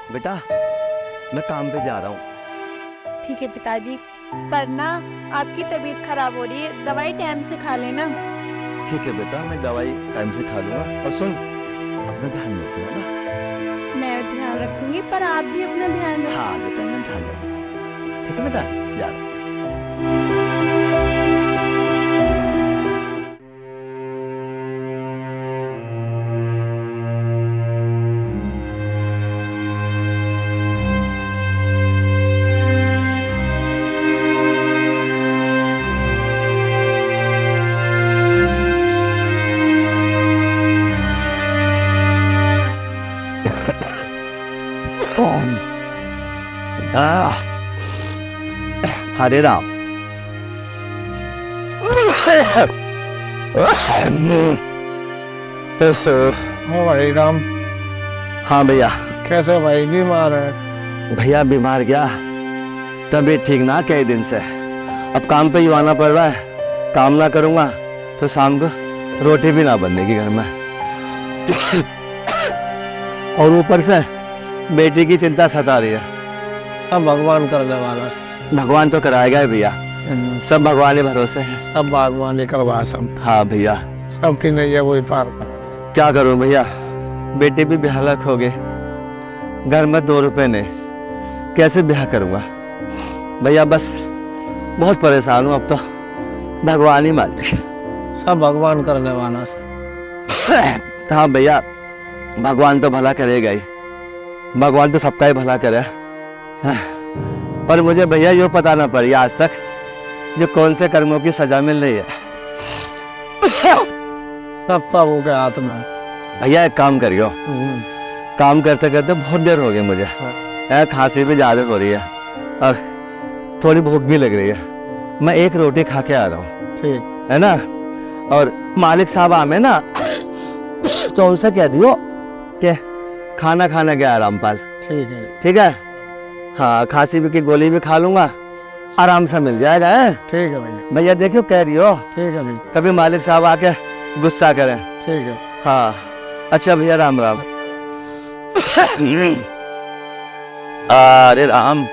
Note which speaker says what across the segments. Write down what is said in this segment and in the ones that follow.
Speaker 1: बेटा मैं काम पे जा रहा हूँ।
Speaker 2: ठीक है पिताजी, पर ना आपकी तबीयत खराब हो रही है, दवाई टाइम से खा लेना।
Speaker 1: ठीक है बेटा, मैं दवाई टाइम से खा लूंगा। और सुन, अपना ध्यान रखना ना।
Speaker 2: मैं ध्यान रखूंगी, पर आप भी अपना ध्यान रखो।
Speaker 1: हाँ बेटा, मैं ध्यान रखूंगा। ठीक है बेटा, जा रहा हूँ। हरे राम।
Speaker 3: भाई राम,
Speaker 1: हाँ भैया।
Speaker 3: कैसे भाई बीमार है?
Speaker 1: भैया बीमार क्या, तबीयत ठीक ना कई दिन से। अब काम पे ही आना पड़ रहा है। काम ना करूंगा तो शाम को रोटी भी ना बनेगी घर में। और ऊपर से बेटी की चिंता सता रही है।
Speaker 3: सब भगवान करने वाला है।
Speaker 1: भगवान तो कराएगा ही भैया, सब भगवान के भरोसे है।
Speaker 3: सब भगवान ही करवा सब।
Speaker 1: हाँ भैया।
Speaker 3: सबकी नैया वही पार कर।
Speaker 1: क्या करूं भैया, बेटी भी बेहालक हो गई। घर में 2 रुपए नहीं, कैसे ब्याह करूंगा भैया। बस बहुत परेशान हूं अब तो, भगवान ही मालिक।
Speaker 3: सब भगवान करने वाला है।
Speaker 1: हाँ भैया, भगवान तो भला करेगा ही। भगवान तो सबका ही भला करे। पर मुझे भैया ये पता ना पड़ी आज तक जो कौन से कर्मों की सजा मिल रही है।
Speaker 3: सब प्रभु के हाथ में।
Speaker 1: भैया एक काम करियो, काम करते करते बहुत देर हो गई मुझे। खांसी भी ज्यादा हो रही है और थोड़ी भूख भी लग रही है। मैं एक रोटी खा के आ रहा हूँ,
Speaker 3: ठीक
Speaker 1: है ना। और मालिक साहब आमे ना तो उनसे कह दियो कि खाना खाने गया रामपाल।
Speaker 3: ठीक है।
Speaker 1: ठीक है। हाँ, खांसी भी की गोली भी खा लूंगा, आराम से मिल जाएगा। है
Speaker 3: ठीक है भैया।
Speaker 1: भैया, देखियो कह रही हो,
Speaker 3: ठीक है भैया।
Speaker 1: कभी मालिक साहब आके गुस्सा करें।
Speaker 3: ठीक है।
Speaker 1: हाँ अच्छा भैया, राम राम। अरे राम।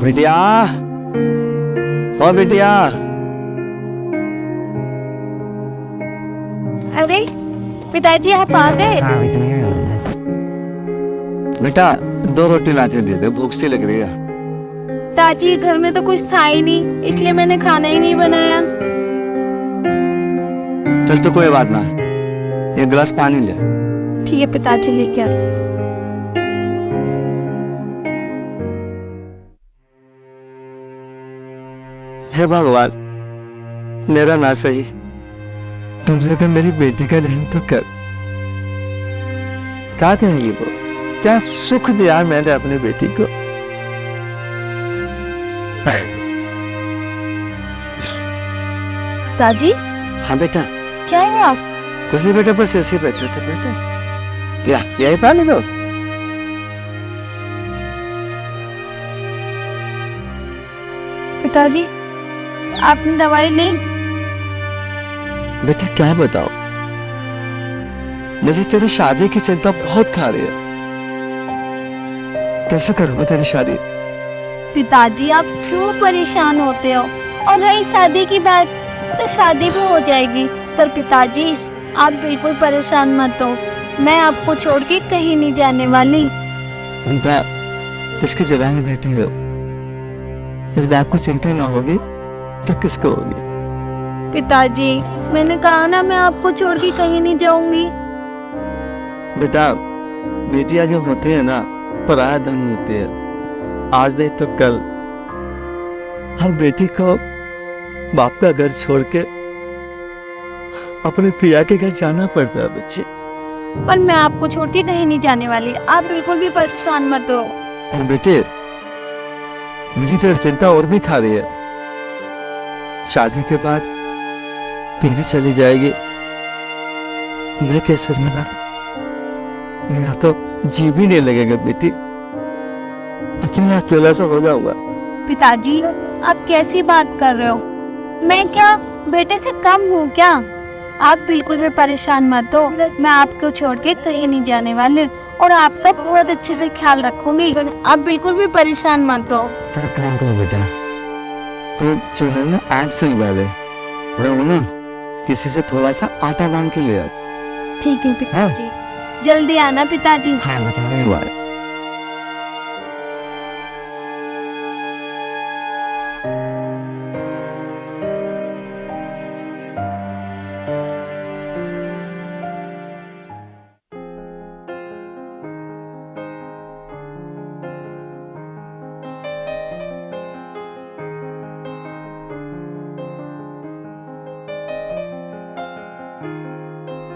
Speaker 1: बिटिया, ओ बिटिया।
Speaker 2: अरे पिताजी, आप आ गए?
Speaker 1: बेटा 2 रोटी ला के दे दे, भूख सी लग रही है।
Speaker 2: पिताजी, घर में तो कुछ था ही नहीं, इसलिए मैंने खाना ही नहीं बनाया।
Speaker 1: चल तो कोई बात ना, एक गिलास पानी ले।
Speaker 2: ठीक है पिताजी, लेके आते।
Speaker 1: हे भगवान, मेरा ना सही, तुम से कर मेरी बेटी का रहम तो कर। क्या कहेंगी वो, क्या सुख दिया मैंने अपनी बेटी को।
Speaker 2: पिताजी,
Speaker 1: हाँ बेटा।
Speaker 2: क्या है आप?
Speaker 1: कुछ नहीं बेटा, बस ऐसे ही बैठे थे बेटा। क्या यही पानी दो।
Speaker 2: पिताजी, आपने दवाई ली?
Speaker 1: बेटा क्या बताओ, मुझे तेरी शादी की चिंता बहुत खा रही है। कैसे करूंगा तेरी शादी।
Speaker 2: पिताजी, आप क्यों परेशान होते हो? और रही शादी की बात, तो शादी भी हो जाएगी। पर पिताजी, आप बिल्कुल परेशान मत हो, मैं आपको छोड़ के कहीं नहीं जाने वाली।
Speaker 1: बेटा, जिसकी जवानी बेटी हो, इस बात को चिंता ना होगी तो किसको होगी।
Speaker 2: पिताजी, मैंने कहा ना, मैं आपको छोड़ के कहीं नहीं जाऊंगी।
Speaker 1: बेटा, बेटियां जो होती है ना, पराया धन होती है। आज नहीं तो कल हर बेटी को बाप का घर छोड़ के अपने पिया के घर जाना पड़ता है बच्चे।
Speaker 2: पर मैं आपको छोड़ के कहीं नहीं जाने वाली, आप बिल्कुल भी परेशान मत हो।
Speaker 1: और बेटे, मुझे तो चिंता और भी खा रही है। शादी के बाद तू भी चली जाएगी, मैं कैसे रहूंगा। मेरा तो जी भी नहीं लगेगा बेटी, अकेला अकेला सा हो जाऊंगा।
Speaker 2: पिताजी, आप कैसी बात कर रहे हो? मैं क्या बेटे से कम हूँ क्या? आप बिल्कुल भी परेशान मत हो, मैं आपको छोड़ के कहीं नहीं जाने वाली और आपका बहुत अच्छे से ख्याल रखूंगी। आप बिल्कुल भी परेशान मत हो।
Speaker 1: तो काम करो बेटा, तो जो है ना एक्शन वाले वो ना किसी से थोड़ा सा आटा मांग के ले आ।
Speaker 2: ठीक है पिताजी, जल्दी आना पिताजी।
Speaker 1: हाँ बताने वाले।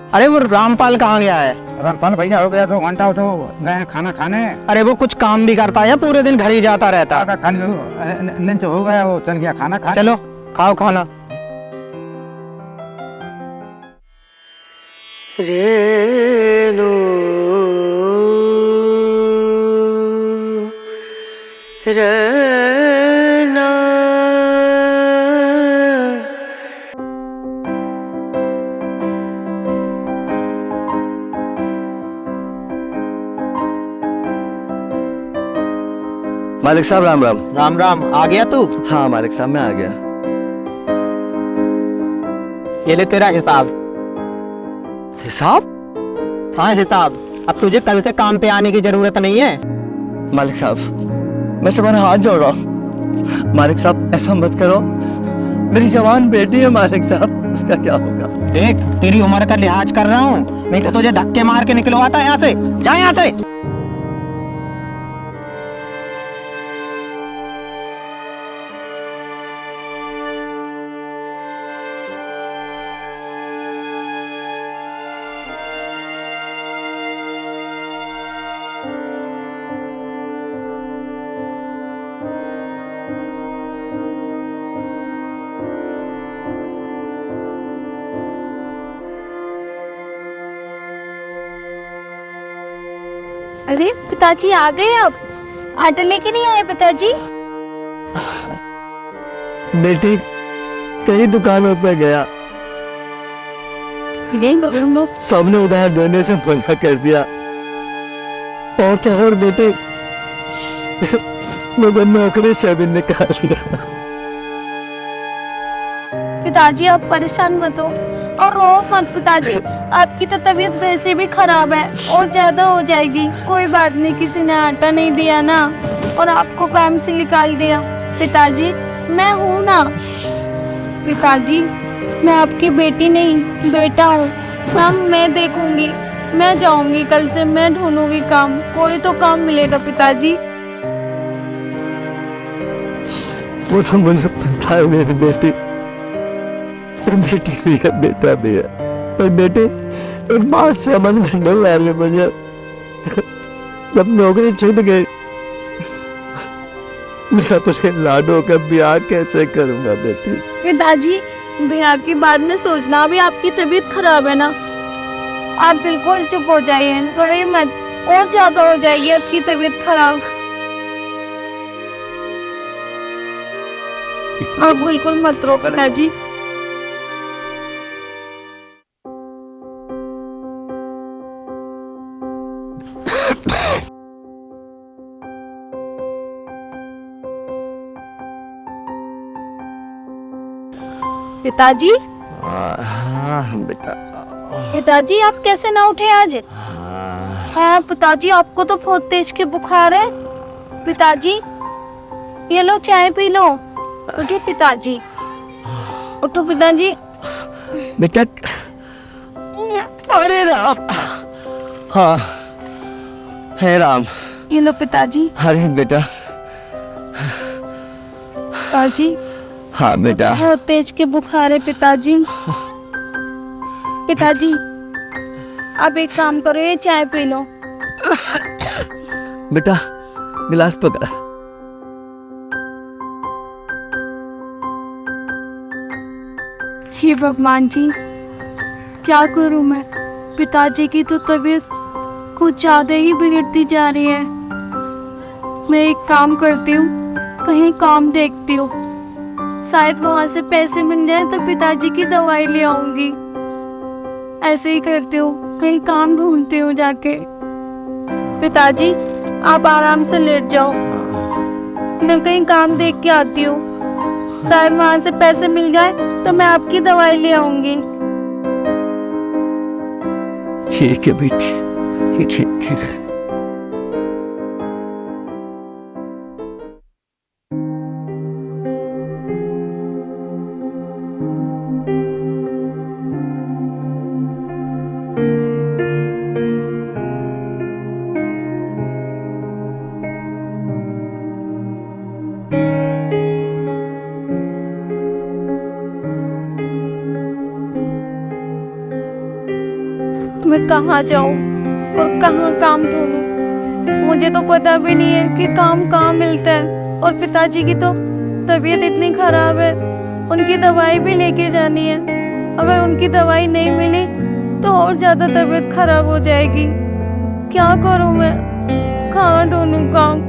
Speaker 3: अरे वो रामपाल कहाँ गया है?
Speaker 4: रामपाल भैया हो गया 2 घंटा हो तो गए खाना खाने।
Speaker 3: अरे वो कुछ काम भी करता है या पूरे दिन घर ही जाता रहता?
Speaker 4: लंच हो गया, वो चल गया खाना खा।
Speaker 3: चलो खाओ खाना।
Speaker 5: रेणु रैना
Speaker 1: मालिक साहब राम राम।
Speaker 3: राम राम, आ गया तू?
Speaker 1: हाँ मालिक साहब मैं आ गया।
Speaker 3: ये ले तेरा हिसाब।
Speaker 1: हिसाब?
Speaker 3: हाँ हिसाब। अब तुझे कल से काम पे आने की जरूरत नहीं है।
Speaker 1: मालिक साहब मैं तुम्हारा हाथ जोड़ रहा हूँ। मालिक साहब ऐसा मत करो, मेरी जवान बेटी है मालिक साहब, उसका क्या होगा?
Speaker 3: देख तेरी उम्र का लिहाज कर रहा हूँ, नहीं तो तुझे धक्के मार के निकलवाता यहाँ से। जा यहाँ से।
Speaker 2: अरे पिताजी आ गए आप? आटा लेके नहीं आए पिताजी?
Speaker 1: बेटी कई दुकानों पे गया, सबने उधार देने से मना कर दिया। और तो और बेटे मुझे नौकरी से भी निकाल दिया।
Speaker 2: पिताजी आप परेशान मत हो और रो मत पिताजी, आपकी तो तबीयत वैसे भी खराब है और ज्यादा हो जाएगी। कोई बात नहीं, किसी ने आटा नहीं दिया ना और आपको काम से निकाल दिया। पिताजी मैं हूँ ना। पिताजी मैं आपकी बेटी नहीं बेटा हूँ, काम मैं देखूंगी। मैं जाऊंगी, कल से मैं ढूंढूंगी काम, कोई तो काम मिलेगा पिताजी।
Speaker 1: वो तो मुझे पता है मेरी बेटी भी है बेटा भी है, पर बेटे एक बात समझ में नहीं आ रही मुझे, जब नौकरी छूट गई मैं अपने लाडो का ब्याह कैसे करूंगा बेटी?
Speaker 2: पिताजी ब्याह की बाद में सोचना, अभी आपकी तबीयत खराब है ना, आप बिल्कुल चुप हो जाइए, रोइए मत, और ज्यादा हो जाएगी आपकी तबीयत खराब। आप बिल्कुल मत रो पिताजी। पिताजी
Speaker 1: हाँ बेटा।
Speaker 2: पिताजी आप कैसे ना उठे आज? हाँ पिताजी आपको तो बहुत तेज के बुखार है। पिताजी ये लो चाय पी लो, उठो पिताजी, उठो पिताजी।
Speaker 1: बेटा अरे राम, हाँ हे राम।
Speaker 2: ये लो पिताजी।
Speaker 1: अरे बेटा।
Speaker 2: पिताजी
Speaker 1: हाँ बेटा।
Speaker 2: बहुत तेज के बुखार है पिताजी। पिताजी आप एक काम करो, ये चाय पी लो।
Speaker 1: बेटा गिलास पकड़।
Speaker 2: हे भगवान जी क्या करूं मैं, पिताजी की तो तबीयत कुछ ज्यादा ही बिगड़ती जा रही है। मैं एक काम करती हूँ, कहीं काम देखती हूँ। शायद वहां से पैसे मिल जाए तो पिताजी की दवाई ले आऊंगी। ऐसे ही करती हूँ, कहीं काम ढूंढती हूँ जाके। पिताजी आप आराम से लेट जाओ, मैं कहीं काम देख के आती हूँ। शायद वहां से पैसे मिल जाए तो मैं आपकी दवाई ले आऊंगी।
Speaker 1: ठीक है बेटी, ठीक है।
Speaker 2: मैं कहाँ जाऊँ और कहाँ काम ढूंढूं? मुझे तो पता भी नहीं है कि काम कहाँ मिलता है। और पिताजी की तो तबीयत इतनी खराब है, उनकी दवाई भी लेके जानी है। अगर उनकी दवाई नहीं मिली तो और ज्यादा तबीयत खराब हो जाएगी। क्या करूँ मैं, कहाँ ढूंढूं काम?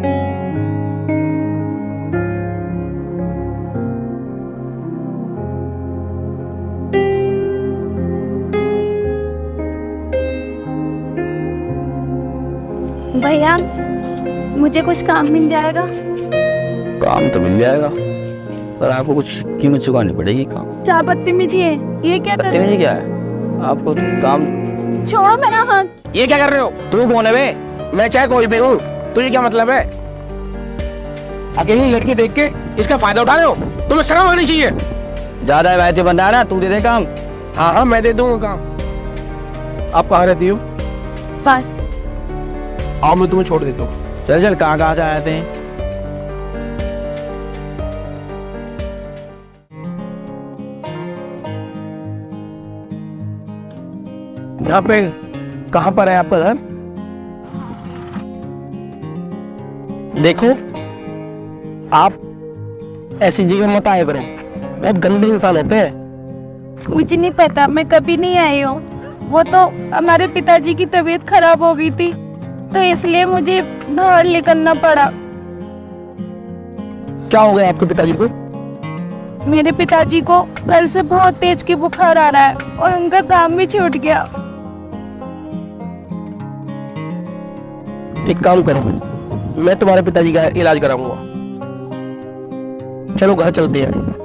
Speaker 2: भैया मुझे कुछ काम मिल जाएगा?
Speaker 6: काम तो मिल जाएगा, पर आपको कुछ कीमत चुकानी पड़ेगी। काम
Speaker 2: क्या बदतमीजी है ये? क्या कर रहे
Speaker 6: बदतमीजी क्या है? आपको काम।
Speaker 2: हो? छोड़ो मेरा हाथ।
Speaker 3: ये क्या कर रहे हो? तू कौन है बे? मैं चाहे कोई भी हूँ, तुझे क्या मतलब है? अकेली लड़की देख के इसका फायदा उठा रहे हो? तुम्हें शर्म आनी चाहिए।
Speaker 6: ज्यादा वैसे बंदा है ना, तू दे दे काम।
Speaker 3: हाँ मैं दे दूंगा काम। आप कहाँ रहती हो?
Speaker 2: बस
Speaker 3: आओ मैं तुम्हें छोड़ देता हूँ।
Speaker 6: चल चल, कहाँ से आए थे?
Speaker 3: यहाँ पे कहाँ पर है आपका घर? देखो आप ऐसी जगह मत आया करो, बहुत गंदे इंसान होते हैं।
Speaker 2: मुझे नहीं पता, मैं कभी नहीं आई हूँ। वो तो हमारे पिताजी की तबीयत खराब हो गई थी तो इसलिए मुझे बाहर निकलना पड़ा।
Speaker 3: क्या हो गया आपके पिताजी को?
Speaker 2: मेरे पिताजी को कल से बहुत तेज की बुखार आ रहा है और उनका काम भी छूट गया।
Speaker 3: एक काम करो, मैं तुम्हारे पिताजी का इलाज कराऊंगा। चलो घर चलते हैं।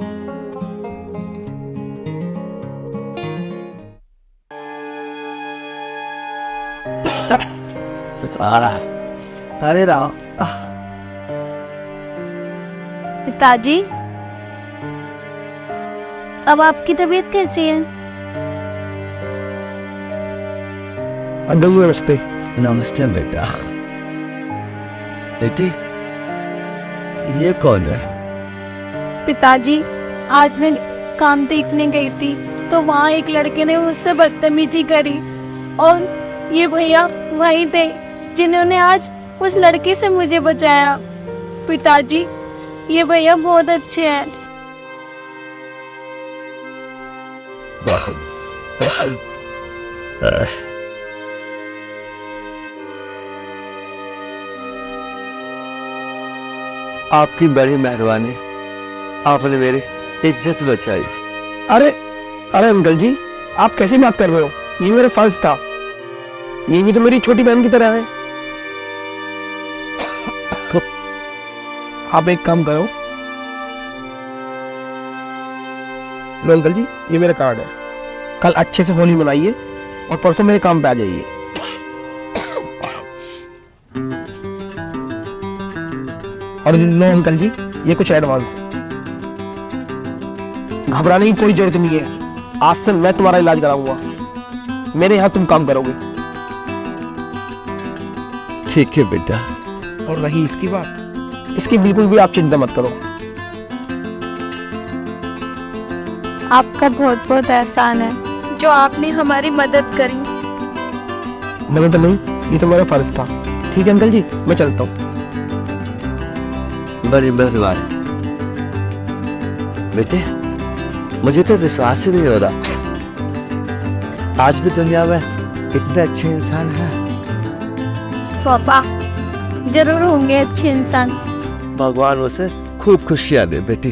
Speaker 1: अरे राम,
Speaker 2: पिताजी अब आपकी तबीयत कैसी है?
Speaker 3: नमस्ते।
Speaker 1: नमस्ते बेटा। बेटी ये कौन है?
Speaker 2: पिताजी आज मैं काम देखने गई थी तो वहाँ एक लड़के ने मुझसे बदतमीजी करी और ये भैया वही थे जिन्होंने आज उस लड़के से मुझे बचाया। पिताजी ये भैया बहुत अच्छे हैं।
Speaker 1: आपकी बड़ी मेहरबानी, आपने मेरी इज्जत बचाई।
Speaker 3: अरे अरे अंकल जी, आप कैसी बात कर रहे हो? ये मेरा फर्ज था। ये भी तो मेरी छोटी बहन की तरह है। आप एक काम करो, लो अंकल जी ये मेरा कार्ड है। कल अच्छे से होली मनाइए और परसों मेरे काम पे आ जाइए। और लो अंकल जी ये कुछ एडवांस। घबराने की कोई जरूरत नहीं है, आज से मैं तुम्हारा इलाज कराऊंगा। मेरे यहाँ तुम काम करोगे।
Speaker 1: ठीक है बेटा।
Speaker 3: और रही इसकी बात, इसकी बिल्कुल भी आप चिंता मत करो।
Speaker 2: आपका बहुत बहुत एहसान है जो आपने हमारी मदद करी।
Speaker 3: मदद नहीं, ये तो मेरा फर्ज था। ठीक है अंकल जी, मैं चलता हूँ।
Speaker 1: बड़ी मेहरबानी बेटे, मुझे तो विश्वास ही नहीं हो रहा आज भी दुनिया में इतने अच्छे इंसान हैं।
Speaker 2: पापा जरूर होंगे अच्छे इंसान।
Speaker 1: भगवान उसे खूब खुशियां दे बेटी।